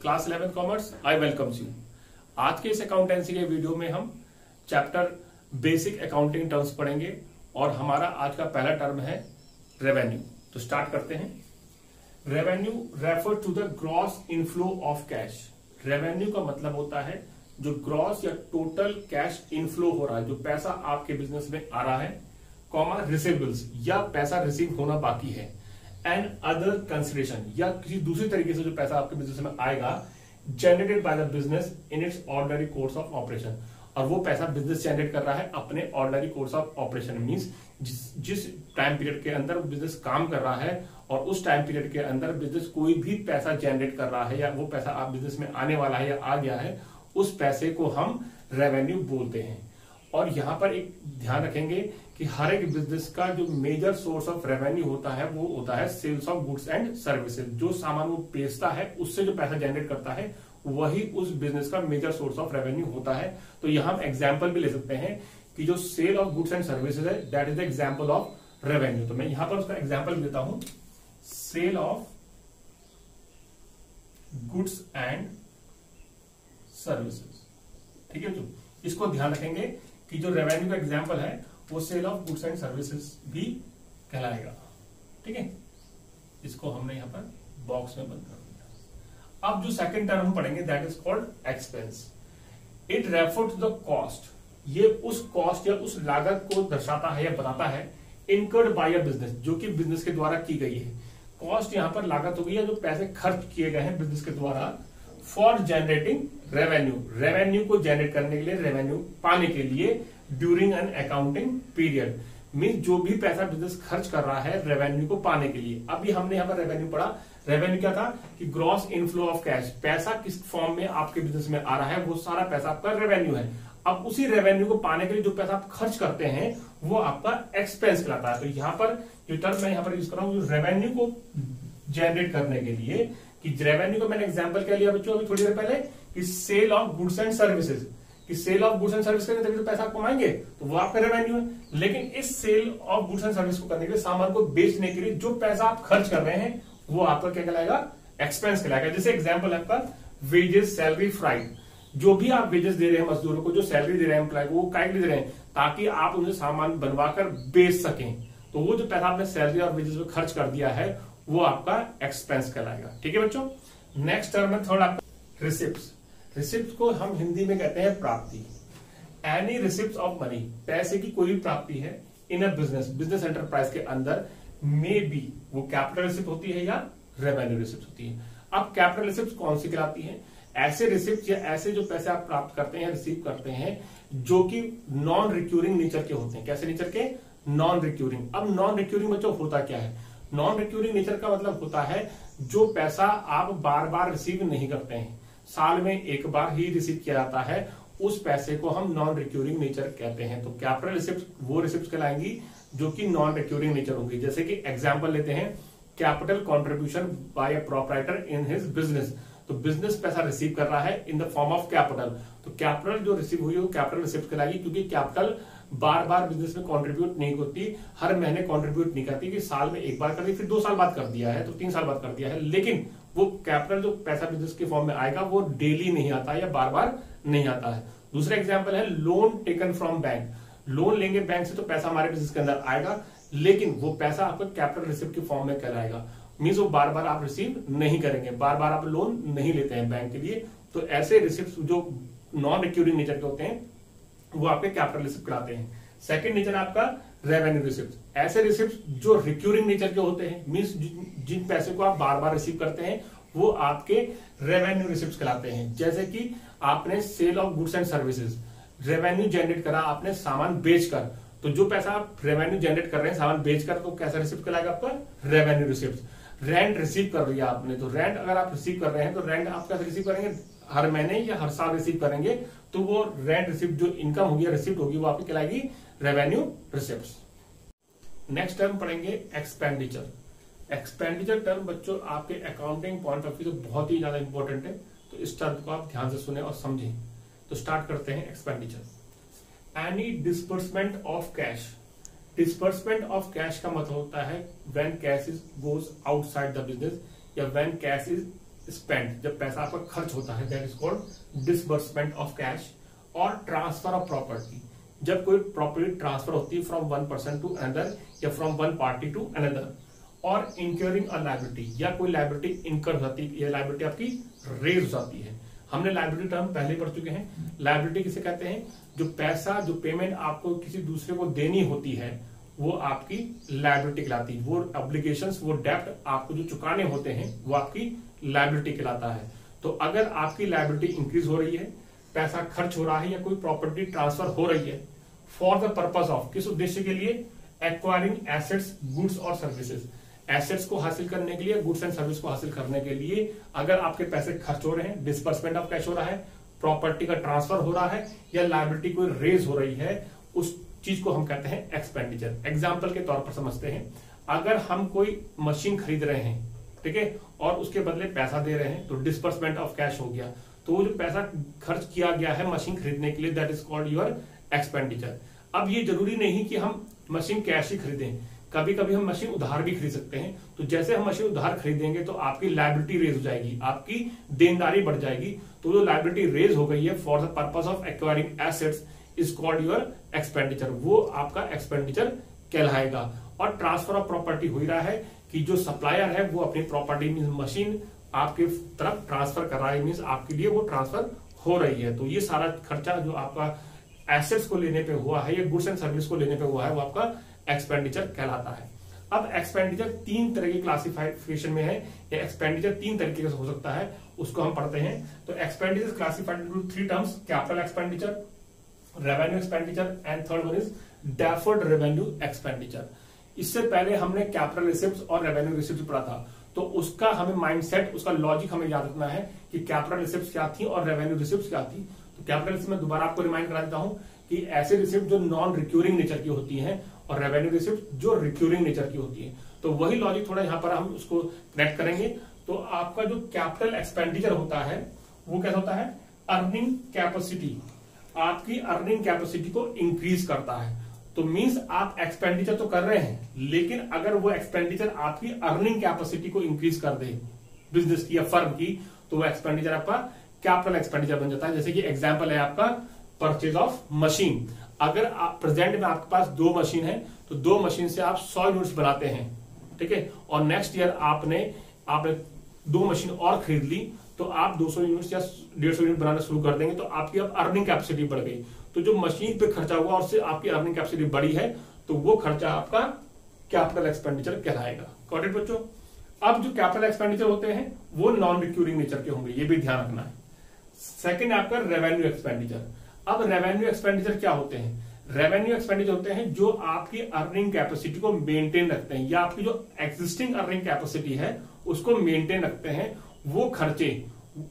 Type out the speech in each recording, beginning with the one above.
Class 11 commerce I welcomes you. आज के इस अकाउंटेंसी के वीडियो में हम चैप्टर बेसिक अकाउंटिंग टर्म्स पढ़ेंगे और हमारा आज का पहला टर्म है रेवेन्यू। तो स्टार्ट करते हैं। Revenue refer to the gross inflow of cash. Revenue का मतलब होता है जो ग्रॉस या टोटल कैश इनफ्लो हो रहा है, जो पैसा आपके बिजनेस में आ रहा है, कॉमा रिसीवेबल्स या पैसा रिसीव होना बाकी है, एंड अदर कंसिडरेशन या किसी दूसरी तरीके से जो पैसा आपके बिजनेस में आएगा generated by the business in its ordinary course of operation. और वो पैसा बिजनेस जनरेट कर रहा है अपने ordinary course of operation, means जिस टाइम पीरियड के अंदर बिजनेस काम कर रहा है और उस टाइम पीरियड के अंदर बिजनेस कोई भी पैसा जनरेट कर रहा है या वो पैसा आप बिजनेस में आने वाला है या आ गया है, उस पैसे को हम रेवेन्यू बोलते हैं। और यहां पर एक ध्यान रखेंगे कि हर एक बिजनेस का जो मेजर सोर्स ऑफ रेवेन्यू होता है वो होता है sales of goods and services. जो सामान वो बेचता है उससे जो पैसा जनरेट करता है वही उस बिजनेस का मेजर सोर्स ऑफ रेवेन्यू होता है। तो यहां हम एग्जांपल भी ले सकते हैं कि जो sale of goods and services है that is the example of revenue. तो मैं यहां पर उसका एग्जांपल देता हूं, sale of goods and services. ठीक है, तो इसको ध्यान रखेंगे कि जो रेवेन्यू का एग्जांपल है वो sale of goods and services भी कहलाएगा। ठीक है, इसको हमने यहां पर बॉक्स में बंद कर दिया। अब जो सेकंड टर्म हम पढ़ेंगे that is called expense. It refer to the cost. ये उस कॉस्ट या उस लागत को दर्शाता है या बताता है इनकर्ड बाय अ बिजनेस, जो कि बिजनेस के द्वारा की गई है। कॉस्ट यहां पर लागत हो गई है जो पैसे खर्च किए गए हैं बिजनेस के द्वारा फॉर जनरेटिंग रेवेन्यू। रेवेन्यू को जनरेट करने के लिए, रेवेन्यू पाने के लिए during an accounting period, mean जो भी पैसा बिजनेस खर्च कर रहा है रेवेन्यू को पाने के लिए। अभी हमने यहां पर रेवेन्यू पढ़ा। रेवेन्यू क्या था कि ग्रॉस इनफ्लो ऑफ कैश, पैसा किस फॉर्म में आपके बिजनेस में आ रहा है वो सारा पैसा आपका रेवेन्यू है। अब उसी रेवेन्यू को पाने के लिए जो पैसा आप खर्च करते हैं वो आपका एक्सपेंस कहलाता है। तो यहां पर जो टर्म मैं यहां पर यूज कर रहा हूं, रेवेन्यू को जनरेट करने के लिए, कि रेवेन्यू को मैंने एग्जांपल क्या लिया बच्चों अभी थोड़ी देर पहले, कि sale of goods and services, कि sale of goods and service करेंगे तभी तो पैसा आप कमाएंगे, तो वो आपका रेवेन्यू है। लेकिन इस sale of goods and service को करने के लिए, सामान को बेचने के लिए जो पैसा आप खर्च कर रहे हैं वो आपका क्या कहलाएगा, एक्सपेंस कहलाएगा। जैसे एग्जाम्पल है आपका वेजेस, सैलरी, फ्राइड। जो भी आप वेजेस दे रहे हैं मजदूरों को, जो सैलरी दे रहे हैं एम्प्लॉय को, वो काहे के लिए दे रहे हैं, ताकि आप उन्हें सामान बनवाकर बेच सकें। तो वो जो पैसा आपने सैलरी और वेजेस में खर्च कर दिया है वो आपका एक्सपेंस कहलाएगा। ठीक है बच्चों, नेक्स्ट टर्म है थर्ड आपका रिसिप्ट्स। रिसिप्ट को हम हिंदी में कहते हैं प्राप्ति। एनी रिसिप्ट ऑफ मनी, पैसे की कोई भी प्राप्ति है इन अ बिजनेस एंटरप्राइज के अंदर, मे बी वो कैपिटल रिसिप्ट होती है या रेवेन्यू रिसिप्ट होती है। अब कैपिटल रिसिप्ट कौन सी कहलाती है, ऐसे रिसिप्ट या ऐसे जो पैसे आप प्राप्त करते हैं, रिसीव करते हैं, जो कि नॉन रिक्यूरिंग नेचर के होते हैं। कैसे नेचर के, नॉन रिक्यूरिंग। अब नॉन रिक्यूरिंग बच्चों होता क्या है, नॉन रिक्यूरिंग नेचर का मतलब होता है जो पैसा आप बार बार रिसीव नहीं करते हैं, साल में एक बार ही रिसीव किया जाता है, उस पैसे को हम नॉन रिक्यूरिंग नेचर कहते हैं। तो कैपिटल रिसिप्ट वो रिसिप्ट कहलाएंगी जो कि नॉन रिक्यूरिंग नेचर होंगी। जैसे कि एग्जांपल लेते हैं, capital contribution by a proprietor in his business. तो बिजनेस पैसा रिसीव कर रहा है in the form of capital, तो कैपिटल जो रिसीव हुई है वो कैपिटल रिसिप्ट कहलाएगी, क्योंकि कैपिटल बार बार बिजनेस में कंट्रीब्यूट नहीं होती, हर महीने कंट्रीब्यूट नहीं करती, कि साल में एक बार कर दी, फिर 2 साल बाद कर दिया है, तो 3 साल बाद कर दिया है। लेकिन वो कैपिटल जो पैसा बिजनेस के फॉर्म में आएगा वो डेली नहीं आता है या बार बार नहीं आता है। दूसरा एग्जाम्पल है loan taken from bank. Loan लेंगे बैंक से तो पैसा हमारे बिजनेस के अंदर आएगा, लेकिन वो पैसा आपको कैपिटल रिसिप्ट के फॉर्म में कहलाएगा, मीन्स वो बार बार आप रिसीव नहीं करेंगे, बार बार आप लोन नहीं लेते हैं बैंक के लिए। तो ऐसे रिसिप्ट जो नॉन रिक्यूरिंग नेचर के होते हैं वो आपके कैपिटल रिसिप्ट कहलाते हैं। सेकंड नेचर आपका रेवेन्यू रिसिप्ट। ऐसे रिसिप्ट जो रिक्यूरिंग नेचर के होते हैं, मींस जिन पैसे को आप बार बार रिसीव करते हैं वो आपके रेवेन्यू रिसिप्ट कहलाते हैं। जैसे कि आपने sale of goods and services, revenue generate करा आपने सामान बेचकर, तो जो पैसा आप रेवेन्यू जनरेट कर रहे हैं सामान बेचकर, तो कैसा रिसिप्ट कहलाएगा आपका, रेवेन्यू रिसिप्ट। रेंट रिसीव कर लिया आपने, तो रेंट अगर आप रिसीव कर रहे हैं तो रेंट आप कैसे रिसीव करेंगे, हर महीने या हर साल रिसीव करेंगे, तो वो रेंट रिसिप्ट जो इनकम होगी या रिसिप्ट होगी वो आपकी कहलाएगी रेवेन्यू रिसिप्ट्स। नेक्स्ट टर्म पढ़ेंगे एक्सपेंडिचर। एक्सपेंडिचर टर्म बच्चों आपके अकाउंटिंग पॉइंट ऑफ व्यू से बहुत ही ज्यादा इंपॉर्टेंट है, तो इस टर्म को आप ध्यान से सुने और समझें। तो स्टार्ट करते हैं expenditure. Any disbursement of cash. Disbursement of cash का मतलब होता है when cash is goes outside the business या व्हेन कैश इज स्पेंड, जब पैसा आपका खर्च होता है, that is called disbursement of cash. और ट्रांसफर ऑफ प्रॉपर्टी, जब कोई प्रॉपर्टी ट्रांसफर होती है from one person to another या from one party to another. और इंक्योरिंग अ लायबिलिटी, या कोई लायबिलिटी इनकर हो जाती है, या लायबिलिटी आपकी रेज हो जाती है। हमने लायबिलिटी टर्म पहले पढ़ चुके हैं। लायबिलिटी किसे कहते हैं? जो पैसा, जो पेमेंट आपको किसी दूसरे को देनी होती है, वो आपकी लायबिलिटी कहलाती है। वो ऑब्लिगेशंस, वो डेब्ट आपको जो चुकाने होते हैं, वो आपकी लायबिलिटी कहलाता है। तो अगर आपकी लायबिलिटी इंक्रीज हो रही है, पैसा खर्च हो रहा है, या कोई प्रॉपर्टी ट्रांसफर हो रही है फॉर द पर्पज ऑफ, किस उद्देश्य के लिए? एक्वायरिंग एसेट्स, गुड्स और सर्विसेज। एसेट्स को हासिल करने के लिए, गुड्स एंड सर्विस को हासिल करने के लिए अगर आपके पैसे खर्च हो रहे हैं, डिस्बर्समेंट ऑफ कैश हो रहा है, प्रॉपर्टी का ट्रांसफर हो रहा है, या लायबिलिटी कोई रेज हो रही है, उस चीज को हम कहते हैं एक्सपेंडिचर। एग्जाम्पल के तौर पर समझते हैं, अगर हम कोई मशीन खरीद रहे हैं, ठीक है, और उसके बदले पैसा दे रहे हैं, तो डिस्बर्समेंट ऑफ कैश हो गया। तो वो जो पैसा खर्च किया गया है मशीन खरीदने के लिए, that is called your expenditure. अब ये जरूरी नहीं कि हम मशीन कैश ही खरीदें, कभी कभी हम मशीन उधार भी खरीद सकते हैं। तो जैसे हम मशीन उधार खरीदेंगे तो आपकी लायबिलिटी रेज हो जाएगी, आपकी देनदारी बढ़ जाएगी। तो जो लायबिलिटी रेज हो गई है for the purpose of acquiring assets is called your expenditure, वो आपका एक्सपेंडिचर कहलाएगा। और ट्रांसफर ऑफ प्रॉपर्टी हो रहा है कि जो सप्लायर है वो अपनी प्रॉपर्टी मीन मशीन आपके तरफ ट्रांसफर कर रहा है, मीन आपके लिए वो ट्रांसफर हो रही है। तो ये सारा खर्चा जो आपका एसेट्स को लेने पे हुआ है या गुड्स एंड सर्विस को लेने पे हुआ है, वो आपका एक्सपेंडिचर कहलाता है। अब एक्सपेंडिचर तीन तरह की क्लासिफिकेशन में है, या एक्सपेंडिचर तीन तरीके से हो सकता है, उसको हम पढ़ते हैं। तो expenditure classified into three terms: capital expenditure, revenue expenditure and third one is deferred revenue expenditure. इससे पहले हमने कैपिटल रिसिप्ट्स और रेवेन्यू रिसिप्ट्स पढ़ा था, तो उसका हमें माइंडसेट, उसका लॉजिक हमें याद रखना है कि कैपिटल रिसिप्ट्स क्या थी और रेवेन्यू रिसिप्ट्स क्या थी। तो कैपिटल रिसिप्ट में दोबारा आपको रिमाइंड करा देता हूं कि ऐसे रिसिप्ट जो नॉन रिक्यूरिंग नेचर की होती हैं, और रेवेन्यू रिसिप्ट जो रिक्यूरिंग नेचर की होती है। तो वही लॉजिक थोड़ा यहां पर हम उसको कनेक्ट करेंगे। तो आपका जो कैपिटल एक्सपेंडिचर होता है वो कैसा होता है? अर्निंग कैपेसिटी, आपकी अर्निंग कैपेसिटी को इंक्रीज करता है। तो मींस आप एक्सपेंडिचर तो कर रहे हैं, लेकिन अगर वो एक्सपेंडिचर आपकी अर्निंग कैपेसिटी को इंक्रीज कर दे बिजनेस की या फर्म की, तो वो एक्सपेंडिचर आपका कैपिटल एक्सपेंडिचर बन जाता है। जैसे कि एग्जांपल है आपका परचेज ऑफ मशीन। अगर आप प्रेजेंट में आपके पास 2 मशीन है, तो 2 मशीन से आप 100 यूनिट्स बनाते हैं, ठीक है, और नेक्स्ट ईयर आपने 2 मशीन और खरीद ली, तो आप 200 यूनिट्स या 150 यूनिट बनाना शुरू कर देंगे, तो आपकी अब अर्निंग कैपेसिटी बढ़ गई। तो जो मशीन पे खर्चा हुआ और उससे आपकी अर्निंग कैपेसिटी बढ़ी है, तो वो खर्चा आपका कैपिटल एक्सपेंडिचर कहलाएगा। गॉट इट बच्चों? अब जो कैपिटल एक्सपेंडिचर होते हैं वो नॉन रिक्यूरिंग नेचर के होंगे, ये भी ध्यान रखना है। सेकंड है आपका रेवेन्यू एक्सपेंडिचर। अब रेवेन्यू एक्सपेंडिचर क्या होते हैं? रेवेन्यू एक्सपेंडिचर होते हैं जो आपकी अर्निंग कैपेसिटी को मेंटेन रखते हैं, या आपकी जो एक्जिस्टिंग अर्निंग कैपेसिटी है उसको मेंटेन रखते हैं। वो खर्चे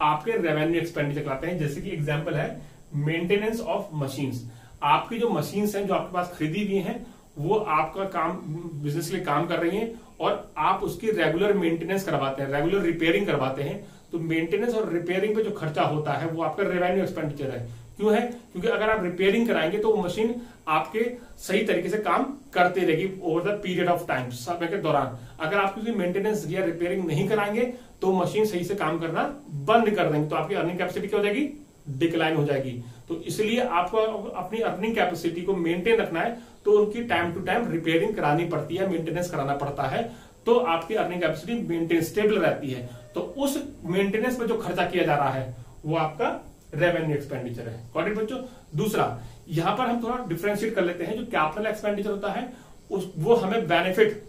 आपके रेवेन्यू एक्सपेंडिचर कहलाते हैं। जैसे कि एग्जांपल है मेंटेनेंस ऑफ मशीन्स। आपकी जो मशीन्स हैं जो आपके पास खरीदी हुई हैं, वो आपका काम, बिजनेस के लिए काम कर रही हैं, और आप उसकी रेगुलर मेंटेनेंस करवाते हैं, रेगुलर रिपेयरिंग करवाते हैं। तो मेंटेनेंस और रिपेयरिंग पे जो खर्चा होता है वो आपका रेवेन्यू एक्सपेंडिचर है। क्यों है? क्योंकि अगर आप रिपेयरिंग कराएंगे तो वो मशीन आपके सही तरीके से काम करते रहेगी over the period of time, समय के दौरान। अगर आप उसकी मेंटेनेंस या रिपेयरिंग नहीं कराएंगे तो मशीन सही से काम करना बंद कर देंगे, तो आपकी अर्निंग कैपेसिटी क्या हो जाएगी? डिक्लाइन हो जाएगी। तो इसलिए आपको अपनी अर्निंग कैपेसिटी को मेंटेन रखना है, तो उनकी टाइम टू टाइम रिपेयरिंग करानी पड़ती है, मेंटेनेंस कराना पड़ता है, तो आपकी अर्निंग कैपेसिटी मेंटेन स्टेबल रहती है। तो उस मेंटेनेंस पे जो खर्चा किया जा रहा है वो आपका रेवेन्यू एक्सपेंडिचर है। गॉट इट बच्चों? दूसरा, यहां पर हम थोड़ा डिफरेंशिएट कर लेते हैं। जो कैपिटल एक्सपेंडिचर होता है वो हमें benefit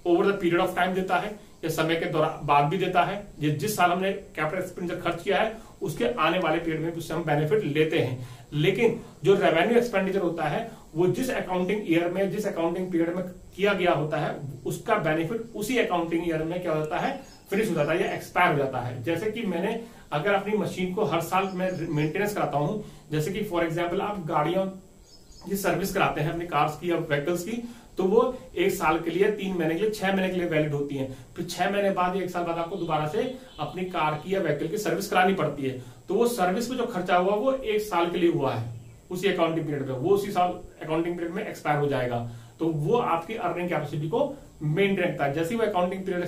over the period of time देता है, या समय के दौरान बाद भी देता है। जिस साल हमने कैपिटल एक्सपेंडिचर खर्च किया है उसके आने वाले पीरियड में उससे हम बेनिफिट लेते हैं। लेकिन जो रेवेन्यू एक्सपेंडिचर होता है वो जिस अकाउंटिंग ईयर में, जिस अकाउंटिंग पीरियड में किया गया होता है, उसका बेनिफिट उसी अकाउंटिंग ईयर में क्या होता है? फिनिश हो जाता है या एक्सपायर हो जाता है। जैसे कि मैंने अगर अपनी मशीन को हर साल मैं मेंटेनेंस कराता हूं, जैसे कि फॉर एग्जांपल आप गाड़ियों की सर्विस कराते हैं अपनी कार्स की या व्हीकल्स की, तो वो 1 साल के लिए, 3 महीने के लिए, 6 महीने के लिए वैलिड होती है। फिर 6 महीने बाद, 1 साल बाद आपको दोबारा से अपनी कार की या व्हीकल की सर्विस करानी पड़ती है। तो वो सर्विस में जो खर्चा हुआ वो 1 साल के लिए हुआ है उसी अकाउंटिंग पीरियड में, वो उसी साल अकाउंटिंग पीरियड में एक्सपायर हो जाएगा। तो वो आपकी अर्निंग कैपेसिटी को मेंटेन रखता है। जैसे वो अकाउंटिंग पीरियड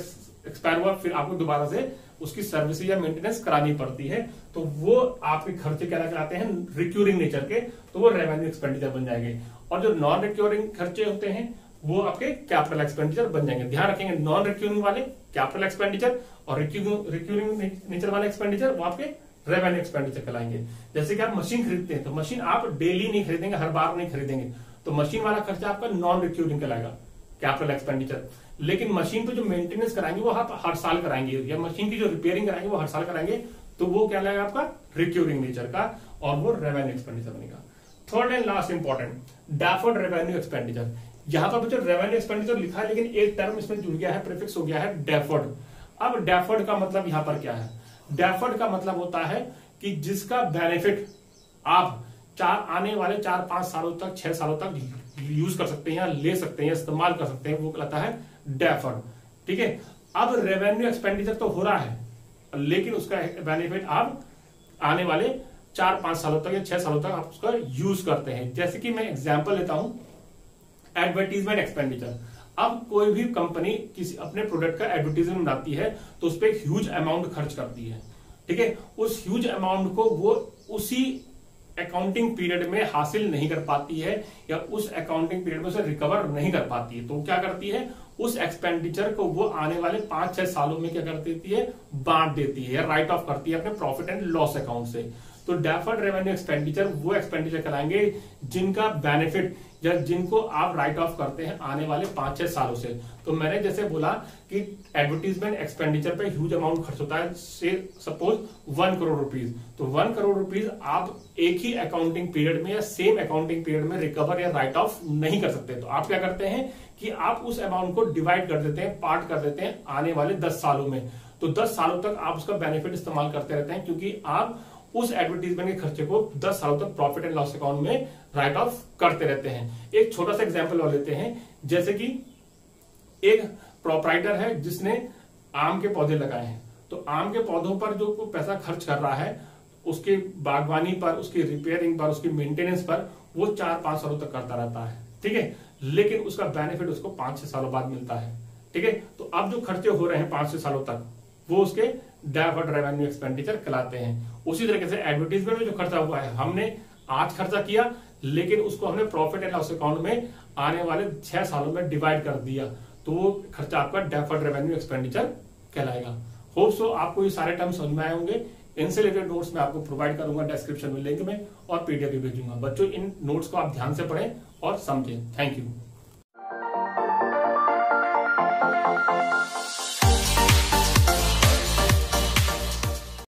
एक्सपायर हुआ, फिर आपको दोबारा से उसकी सर्विस या मेंटेनेंस करानी पड़ती है, तो वो आपके खर्चे क्या कहलाते हैं, रिक्यूरिंग नेचर के, तो वो रेवेन्यू एक्सपेंडिचर बन जाएंगे। और जो नॉन रिक्यूरिंग खर्चे होते हैं वो आपके कैपिटल एक्सपेंडिचर बन जाएंगे। ध्यान रखेंगे, नॉन रिक्यूरिंग वाले कैपिटल एक्सपेंडिचर और रिक्यूरिंग नेचर वाले एक्सपेंडिचर वो आपके रेवेन्यू एक्सपेंडिचर कहलाएंगे। जैसे कि आप मशीन खरीदते हैं तो मशीन आप डेली नहीं खरीदेंगे, हर बार नहीं खरीदेंगे, तो मशीन वाला खर्चा आपका नॉन रिक्यूरिंग कहलाएगा, कैपिटल एक्सपेंडिचर। लेकिन मशीन पे जो मेंटेनेंस कराएंगे वो आप हर साल कराएंगे, या मशीन की जो रिपेयरिंग कराएंगे वो हर साल कराएंगे, तो वो क्या लगेगा आपका रिक्यूरिंग नेचर का, और वो रेवेन्यू एक्सपेंडिचर बनेगा। Third and last important, deferred revenue expenditure. यहां पर बच्चों रेवेन्यू एक्सपेंडिचर लिखा है, लेकिन एक टर्म इसमें जुड़ गया है, प्रीफिक्स हो गया है डेफर्ड। अब डेफर्ड का मतलब यहां पर क्या है, डेफर्ड का मतलब होता है कि जिसका बेनिफिट आप आने वाले 4-5 सालों तक, 6 सालों तक यूज कर सकते हैं, या ले सकते हैं, इस्तेमाल कर सकते हैं, वो कहलाता है डेफर्ड। ठीक है, अब रेवेन्यू एक्सपेंडिचर तो हो रहा है, लेकिन उसका बेनिफिट आप आने वाले 4-5 सालों तक या 6 सालों तक आप उसका यूज करते हैं। जैसे कि मैं एग्जांपल लेता हूं, एडवर्टीजमेंट एक्सपेंडिचर। अब कोई भी कंपनी किसी अपने प्रोडक्ट का एडवर्टीजमेंट बनाती है तो उस पर एक ह्यूज अमाउंट खर्च करती है। ठीक है, उस ह्यूज अमाउंट को वो उसी अकाउंटिंग पीरियड में हासिल नहीं कर पाती है, या उस अकाउंटिंग पीरियड में उसे रिकवर नहीं कर पाती है, तो क्या करती है, उस एक्सपेंडिचर को वो आने वाले 5-6 सालों में क्या कर देती है, बांट देती है, या राइट ऑफ करती है अपने प्रॉफिट एंड लॉस अकाउंट से। तो डेफर्ड रेवेन्यू एक्सपेंडिचर वो एक्सपेंडिचर कराएंगे जिनका बेनिफिट, या जिनको आप राइट ऑफ करते हैं आने वाले 5-6 सालों से। तो मैंने जैसे बोला कि एडवर्टीजमेंट एक्सपेंडिचर पे ह्यूज अमाउंट खर्च होता है, से सपोज 1 करोड़ रुपीज, तो 1 करोड़ रुपीज आप एक ही अकाउंटिंग पीरियड में या सेम अकाउंटिंग पीरियड में रिकवर या राइट ऑफ नहीं कर सकते। तो आप क्या करते हैं कि आप उस अमाउंट को डिवाइड कर देते हैं, पार्ट कर देते हैं आने वाले 10 सालों में। तो 10 सालों तक आप उसका बेनिफिट इस्तेमाल करते रहते हैं, क्योंकि आप उस एडवर्टीजमेंट के खर्चे को 10 सालों तक प्रॉफिट एंड लॉस अकाउंट में राइट ऑफ करते रहते हैं। एक छोटा सा एग्जांपल और लेते हैं, जैसे कि एक प्रोप्राइटर है जिसने आम के पौधे लगाए हैं, तो आम के पौधों पर जो पैसा खर्च कर रहा है, उसकी बागवानी पर, उसकी रिपेयरिंग पर, उसकी मेंटेनेंस पर, वो 4-5 सालों तक करता रहता है। ठीक है, लेकिन उसका बेनिफिट उसको 5-6 सालों बाद मिलता है। ठीक है, तो अब जो खर्चे हो रहे हैं 5-6 सालों तक, वो उसके डेफर्ड रेवेन्यू एक्सपेंडिचर कहलाते हैं। उसी तरीके से एडवर्टीजमेंट में जो खर्चा हुआ है, हमने आज खर्चा किया, लेकिन उसको हमने प्रॉफिट एंड लॉस अकाउंट में आने वाले 6 सालों में डिवाइड कर दिया, तो वो खर्चा आपका डेफर्ड रेवेन्यू एक्सपेंडिचर कहलाएगा। होप सो आपको ये सारे टर्म समझ में आए होंगे। इनसे रिलेटेड नोट्स मैं आपको प्रोवाइड करूंगा डिस्क्रिप्शन में लिंक में, और पीडीएफ भी भेजूंगा। बच्चों, इन नोट्स को आप ध्यान से पढ़ें और समझें। Thank you.